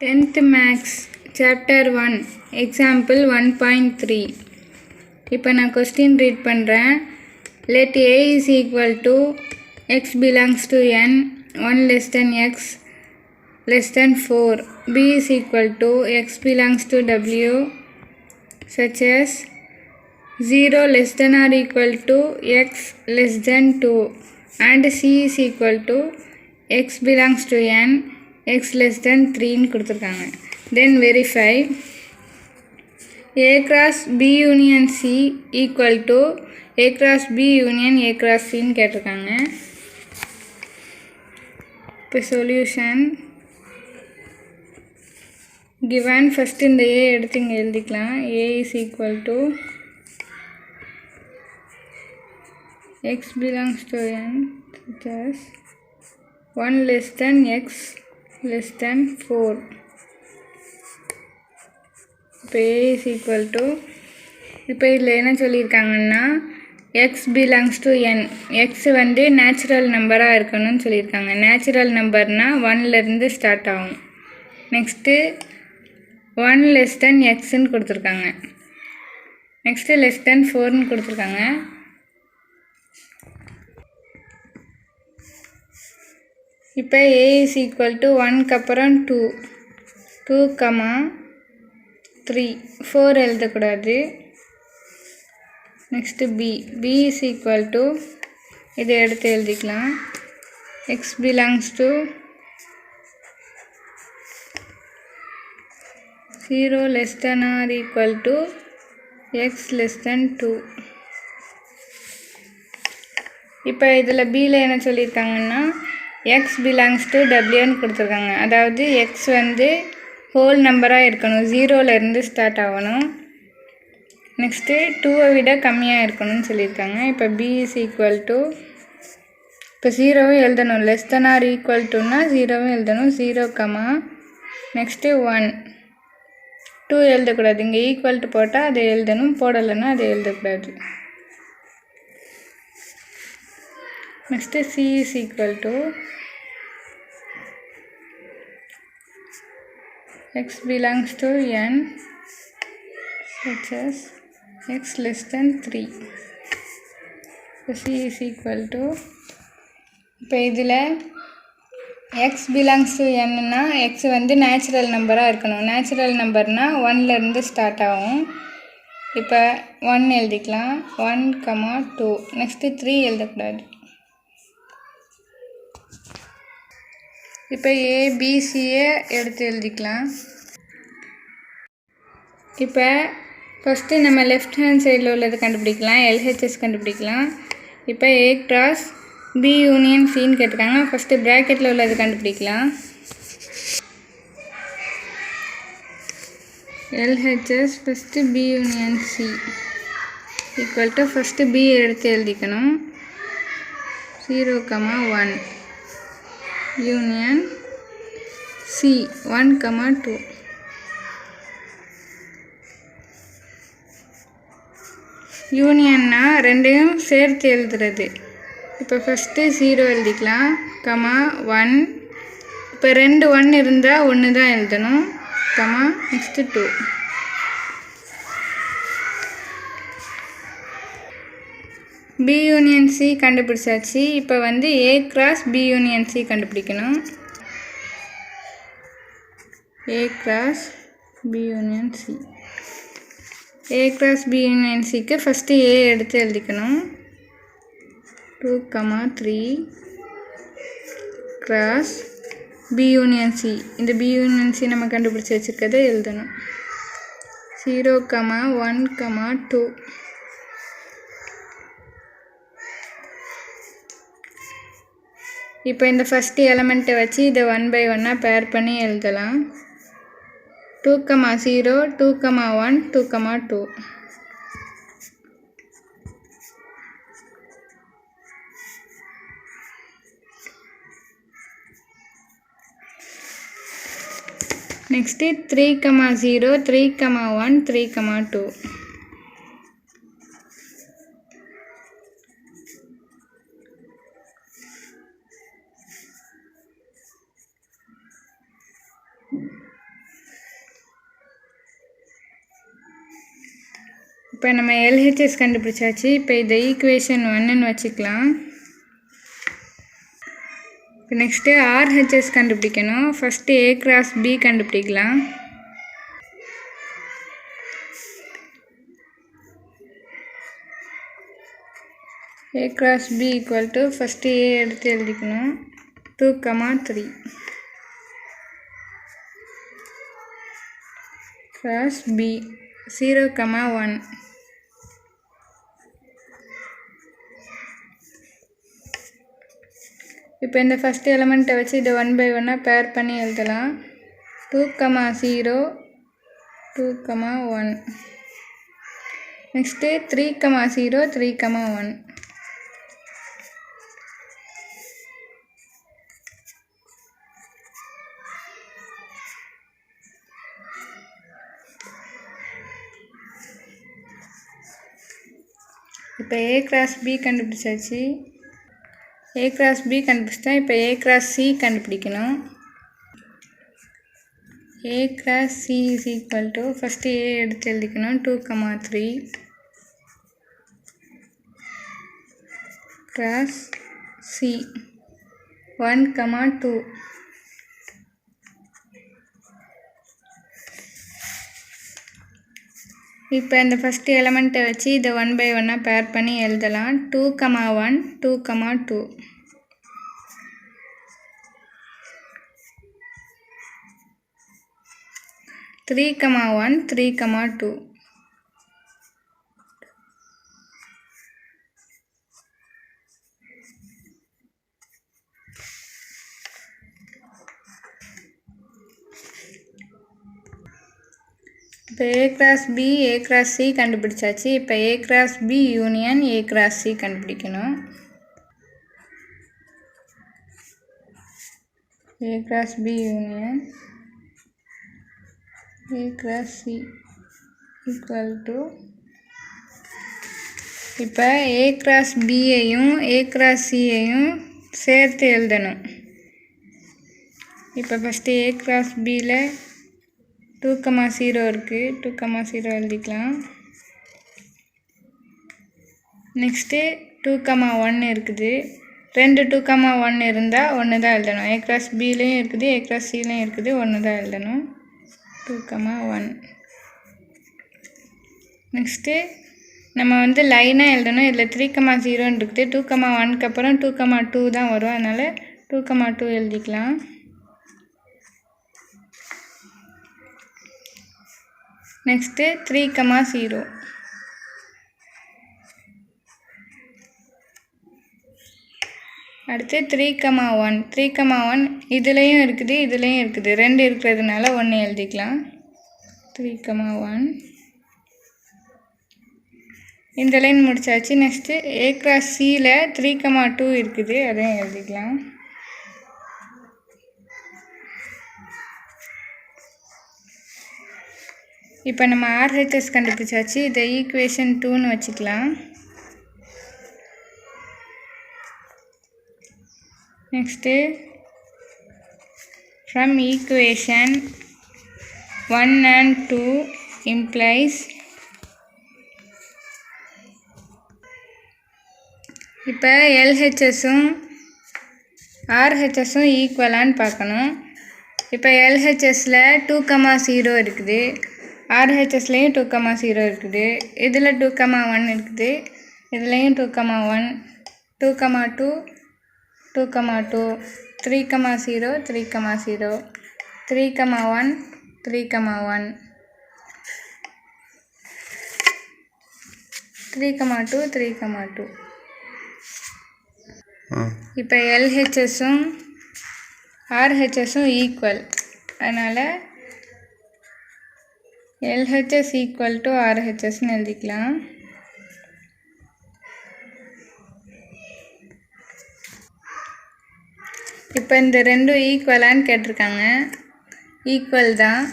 10th Maths Chapter 1 Example 1.3. இப்போ நான் question read பண்ணுறேன். Let A is equal to x belongs to n 1 less than x less than 4. B is equal to x belongs to w such as 0 less than or equal to x less than 2 and C is equal to x belongs to n x less than 3 ன்னு கொடுத்துருக்காங்க. Then verify A cross B union C equal to A cross B union A cross C ன்னு கேட்டிருக்காங்க. இப்போ solution given first இந்த A எடுத்து இங்கே எழுதிக்கலாம். A is equal to x belongs to n such as 1 less than x less than 4. இப்போ A is equal to இப்போ இதில் என்ன சொல்லியிருக்காங்கன்னா x belongs to n. x வந்து நேச்சுரல் நம்பராக இருக்கணும்னு சொல்லியிருக்காங்க. நேச்சுரல் நம்பர்னால் 1லேருந்து ஸ்டார்ட் ஆகும். நெக்ஸ்ட்டு 1 less than xன்னு கொடுத்துருக்காங்க. நெக்ஸ்ட்டு less than 4ன்னு கொடுத்துருக்காங்க. இப்போ A is equal to 1க்கு அப்புறம் 2 3 4 எழுதக்கூடாது. Next B is equal to இதை எடுத்து எழுதிக்கலாம். x belongs to 0 less than or equal to x less than 2. இப்போ இதில் Bயில் என்ன சொல்லியிருக்காங்கன்னா x belongs to wன்னு கொடுத்துருக்காங்க. அதாவது x வந்து ஹோல் நம்பராக இருக்கணும், 0லேருந்து ஸ்டார்ட் ஆகணும். நெக்ஸ்ட்டு 2வை விட கம்மியாக இருக்கணும்னு சொல்லியிருக்காங்க. இப்போ B is equal to இப்போ 0வும் எழுதணும், லெஸ் தென் ஆர் ஈக்குவல் டுன்னா 0வும் எழுதணும். 0, நெக்ஸ்ட்டு 1 2 எழுதக்கூடாது. இங்கே ஈக்குவல் டு போட்டால் அதை எழுதணும், போடலைன்னா அதை எழுதக்கூடாது. Next C is equal to x belongs to n such as x less than 3. So C is equal to இப்போ இதில் x belongs to nன்னா x வந்து நேச்சுரல் நம்பராக இருக்கணும். நேச்சுரல் நம்பர்னால் 1லேருந்து ஸ்டார்ட் ஆகும். இப்போ 1 எழுதிக்கலாம். 1, 2 நெக்ஸ்ட்டு 3 எழுதக்கூடாது. இப்போ ஏபிசியை எடுத்து எழுதிக்கலாம். இப்போ ஃபஸ்ட்டு நம்ம லெஃப்ட் ஹேண்ட் சைடில் உள்ளது கண்டுபிடிக்கலாம், எல்ஹெச்எஸ் கண்டுபிடிக்கலாம். இப்போ A கிராஸ் B யூனியன் சின்னு கேட்டிருக்காங்க. ஃபஸ்ட்டு ப்ராக்கெட்டில் உள்ளது கண்டுபிடிக்கலாம். LHS first B union C equal to first B எடுத்து எழுதிக்கணும். 0, 1 யூனியன் C 1, 2. யூனியன்னா ரெண்டையும் சேர்த்து எழுதுறது. இப்போ ஃபஸ்ட்டு 0 எழுதிக்கலாம், 1 இப்போ 2 1 இருந்தால் 1 தான் எழுதணும், நெக்ஸ்ட்டு 2. B யூனியன் C கண்டுபிடிச்சாச்சு. இப்போ வந்து A cross B union C கண்டுபிடிக்கணும். A cross B union C. A cross B union Cக்கு ஃபஸ்ட்டு A எடுத்து எழுதிக்கணும். 2, 3 கிராஸ் B யூனியன் C. இந்த B யூனியன் C நம்ம கண்டுபிடிச்சி வச்சுருக்கதை எழுதணும். 0, 1, 2. இப்போ இந்த ஃபஸ்ட்டு எலமெண்ட்டை வச்சு இதை 1 by 1 பேர் பண்ணி எழுதலாம். 2, 0, 2, 1, 2, 2. நெக்ஸ்ட்டு 3, 0, 3, 1, 3, 2. இப்போ நம்ம LHS கண்டுபிடிச்சாச்சு. இப்போ இதை ஈக்குவேஷன் 1ன்னு வச்சுக்கலாம். இப்போ நெக்ஸ்ட்டு RHS கண்டுபிடிக்கணும். ஃபஸ்ட்டு A cross B கண்டுபிடிக்கலாம். A cross B equal to first A எடுத்து எழுதிக்கணும். 2, 3 cross B 0, 1. இப்போ இந்த ஃபஸ்ட் எலமெண்ட்டை வச்சு இதை 1 by 1 பேர் பண்ணி எழுதலாம். 2, 0, 2, 1. நெக்ஸ்ட்டு 3, 0, 3, 1. இப்போ A cross B கண்டுபிடிச்சாச்சு. A cross B கண்டுபிடிச்சா இப்போ A cross C கண்டுபிடிக்கணும். A cross C is equal to first A எடுத்து எழுதிக்கணும். 2, 3 cross C 1, 2. இப்போ இந்த ஃபஸ்ட்டு எலமெண்ட்டை வச்சு இதை 1 by 1 பேர் பண்ணி எழுதலாம். 2, 1, 2, 2. த்ரீ 1, 3, 2. இப்போ A cross B, A cross C கண்டுபிடிச்சாச்சு. இப்போ A cross B union A cross C கண்டுபிடிக்கணும். A cross B union A cross C equal to இப்போ A cross Bயையும் A cross Cயையும் சேர்த்து எழுதணும். இப்போ ஃபஸ்ட்டு A cross Bயில் 2, 0 இருக்குது. 2, 0 எழுதிக்கலாம். நெக்ஸ்ட்டு 2, 1 இருக்குது. ரெண்டு 2, 1 இருந்தால் 1 தான் எழுதணும். A cross Bலையும் இருக்குது, A cross Cலையும் இருக்குது, 1 தான் எழுதணும். 2, 1. நெக்ஸ்ட்டு நம்ம வந்து லைனாக எழுதணும். இதில் 3, 0 இருக்குது. 2, 1க்கு அப்புறம் 2, 2 தான் வரும். அதனால் 2, 2 எழுதிக்கலாம். நெக்ஸ்ட்டு 3, 0. அடுத்து 3, 1. 3, 1 இதுலேயும் இருக்குது, இதுலேயும் இருக்குது. ரெண்டு இருக்கிறதுனால 1 எழுதிக்கலாம். 3, 1. இந்த லைன் முடிச்சாச்சு. நெக்ஸ்ட்டு A cross Cயில் 3, 2 இருக்குது. அதையும் எழுதிக்கலாம். இப்போ நம்ம RHS கண்டுபிடிச்சாச்சு. இதை ஈக்குவேஷன் 2ன்னு வச்சுக்கலாம். Next from equation 1 and 2 implies இப்போ LHSம் RHSம் ஈக்குவலான்னு பார்க்கணும். இப்போ LHSல 2, 0 இருக்குது. RHSலேயும் 2, 0 இருக்குது. இதில் 2, 1 இருக்குது. இதுலேயும் 2, 1, 2, 2, 2, 2, 3, 0, 3, 0, 3, 1, 3, 1, 3, 2, 3, 2. இப்போ LHSம் RHSம் ஈக்குவல். அதனால் LHS equal to RHSன்னு எழுதிக்கலாம். இப்போ இந்த ரெண்டும் ஈக்குவலான்னு கேட்டிருக்காங்க. ஈக்குவல் தான்.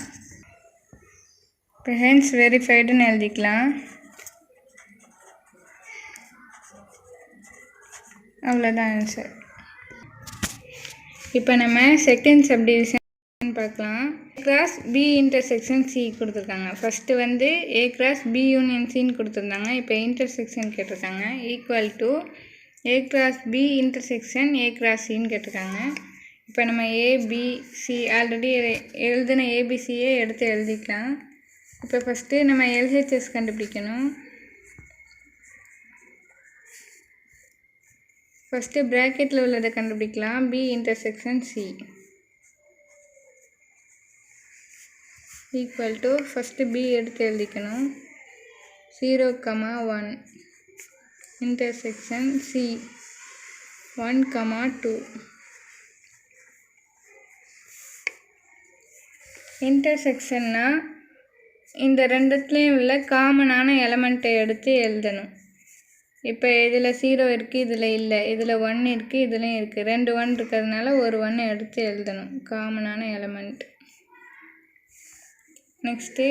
இப்போ ஹென்ஸ் வெரிஃபைடுன்னு எழுதிக்கலாம். அவ்வளோதான் ஆன்சர். இப்போ நம்ம செகண்ட் சப்டிவிஷன் பார்க்கலாம். கிராஸ் பி இன்டர்செக்ஷன் சி கொடுத்துருக்காங்க. ஃபஸ்ட்டு வந்து ஏ கிராஸ் பி யூனியன் சின்னு கொடுத்துருந்தாங்க. இப்போ இன்டர்செக்ஷன் கேட்டிருக்காங்க. Equal to A cross B intersection A cross சின்னு கேட்டிருக்காங்க. இப்போ நம்ம ஏபிசி ஆல்ரெடி எழுதின ஏபிசியே எடுத்து எழுதிக்கலாம். இப்போ ஃபஸ்ட்டு நம்ம எல்ஹெச்எஸ் கண்டுபிடிக்கணும். ஃபஸ்ட்டு ப்ராக்கெட்டில் உள்ளதை கண்டுபிடிக்கலாம். B intersection C equal to first B எடுத்து எழுதிக்கணும். 0,1 இன்டர்செக்ஷன் சி 1,2 இன்டர்செக்ஷன்னா இந்த ரெண்டுத்துலேயும் உள்ள காமனான எலமெண்ட்டை எடுத்து எழுதணும். இப்போ இதில் 0 இருக்குது, இதில் இல்லை, இதில் 1 இருக்குது, இதுலேயும் இருக்குது. 2 1 இருக்கிறதுனால ஒரு 1 எடுத்து எழுதணும், காமனான element. Next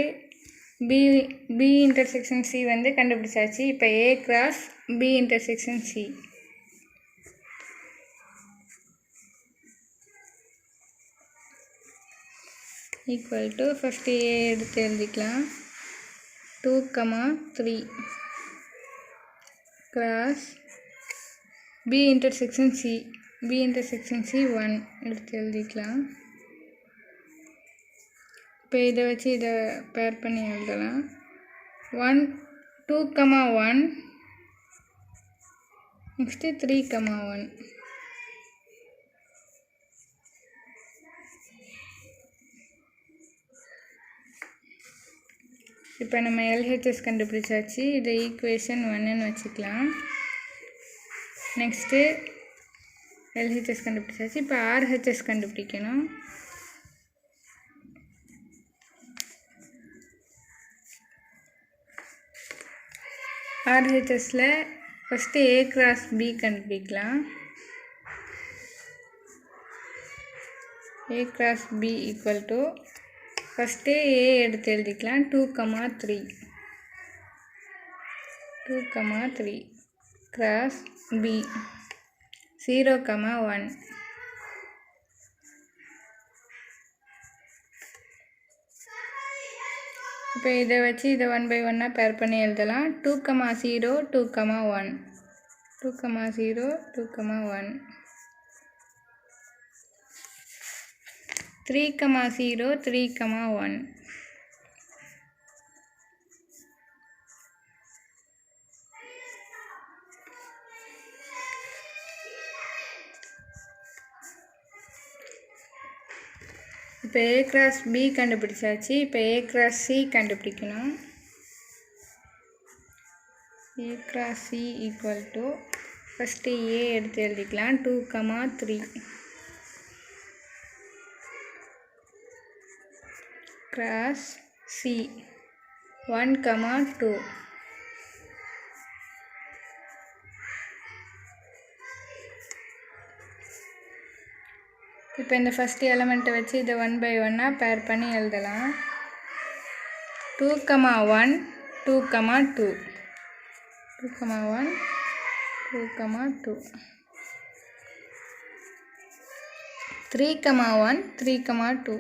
B intersection C வந்து கண்டுபிடிச்சாச்சு. இப்போ A cross B intersection C equal to first A எடுத்து எழுதிக்கலாம். 2,3 கிராஸ் பி இன்டர்செக்ஷன் சி 1 எடுத்து எழுதிக்கலாம். இப்போ இதை வச்சு இதை பேர் பண்ணி எழுதலாம். 2,1 நெக்ஸ்ட்டு 3,1 இப்போ நம்ம எல்ஹெச்எஸ் கண்டுபிடிச்சாச்சு. இதை ஈக்குவேஷன் 1ன்னு வச்சுக்கலாம். நெக்ஸ்ட்டு எல்ஹெச்எஸ் கண்டுபிடிச்சாச்சு. இப்போ ஆர்ஹெச்எஸ் கண்டுபிடிக்கணும். ஆர்ஹெச்எஸில் ஃபஸ்ட்டு ஏ கிராஸ் பி கண்டுபிடிக்கலாம். A cross B equal to first A எடுத்து எழுதிக்கலாம். 2,3 கிராஸ் பி 0,1 இப்போ இதை வச்சு இதை 1 by 1 பேர் பண்ணி எழுதலாம். 2,0 2,1 2,0 2,1 3,0 3,1 இப்போ ஏ கிராஸ் பி கண்டுபிடிச்சாச்சு. இப்போ ஏ கிராஸ் சி கண்டுபிடிக்கணும். A cross C equal to first A எடுத்து எழுதிக்கலாம். 2,3 கிராஸ் சி 1,2 இப்போ இந்த ஃபஸ்ட்டு எலமெண்ட்டை வச்சு இதை 1 by 1 பேர் பண்ணி எழுதலாம். 2,1 2,2 2,1 2,2 3,1 3,2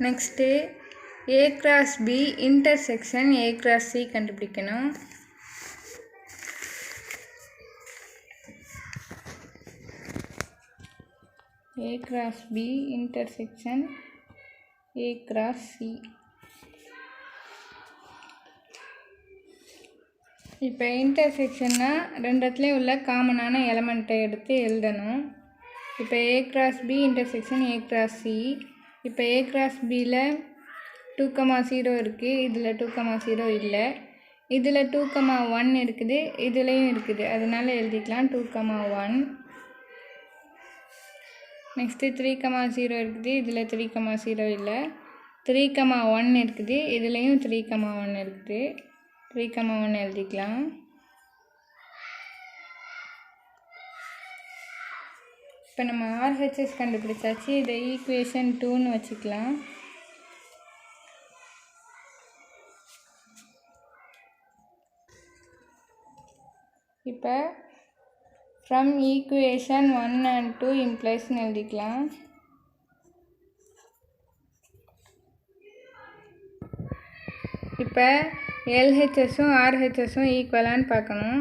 next A cross B intersection A cross C கண்டுபிடிக்கணும். A cross B intersection A cross C. இப்போ இன்டர்செக்ஷன்னா ரெண்டுத்துலேயும் உள்ள காமனான எலமெண்ட்டை எடுத்து எழுதணும். இப்போ A cross B intersection A cross C. இப்போ ஏ கிராஸ் பியில் 2,0 இருக்குது, இதில் 2,0 இல்லை, இதில் 2,1 இருக்குது, இதுலேயும் இருக்குது, அதனால எழுதிக்கலாம் 2,1. நெக்ஸ்ட்டு 3,0 இருக்குது, இதில் 3,0 இல்லை, 3,1 இருக்குது, இதுலேயும் 3,1 இருக்குது, 3,1 எழுதிக்கலாம். இப்போ நம்ம ஆர்ஹெச்எஸ் கண்டுபிடிச்சாச்சு. இதை ஈக்குவேஷன் 2ன்னு வச்சுக்கலாம். இப்போ ஃப்ரம் ஈக்குவேஷன் 1 and 2 இம்ப்ளைஸ்னு எழுதிக்கலாம். இப்போ எல்ஹெச்எஸும் ஆர்ஹெச்எஸும் ஈக்குவலான்னு பார்க்கணும்.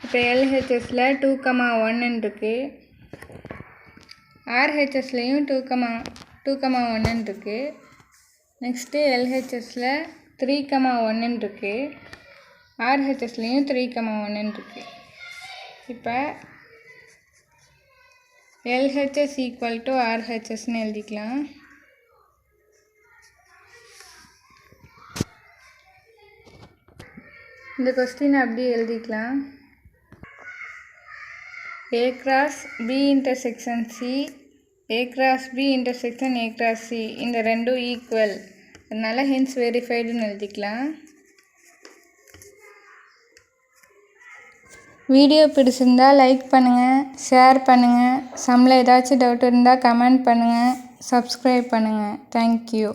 இப்போ எல்ஹெச்எஸில் 2,1 இருக்குது, ஆர்ஹெச்எஸ்லேயும் 2,1 இருக்குது. நெக்ஸ்ட்டு எல்ஹெச்எஸில் 3,1 இருக்குது, ஆர்ஹெச்எஸ்லேயும் 3,1 இருக்குது. இப்போ எல்ஹெச்எஸ் ஈக்குவல் டு ஆர்ஹெச்எஸ்ன்னு எழுதிக்கலாம். இந்த கொஸ்டின் அப்படியே எழுதிக்கலாம். A cross B intersection C, A cross B intersection A cross C இந்த ரெண்டும் ஈக்குவல், அதனால் ஹென்ஸ் வெரிஃபைடுன்னு எழுதிக்கலாம். வீடியோ பிடிச்சிருந்தா லைக் பண்ணுங்கள், ஷேர் பண்ணுங்கள், சம்மில் ஏதாச்சும் டவுட் இருந்தால் கமெண்ட் பண்ணுங்கள், சப்ஸ்கிரைப் பண்ணுங்கள். தேங்க்யூ.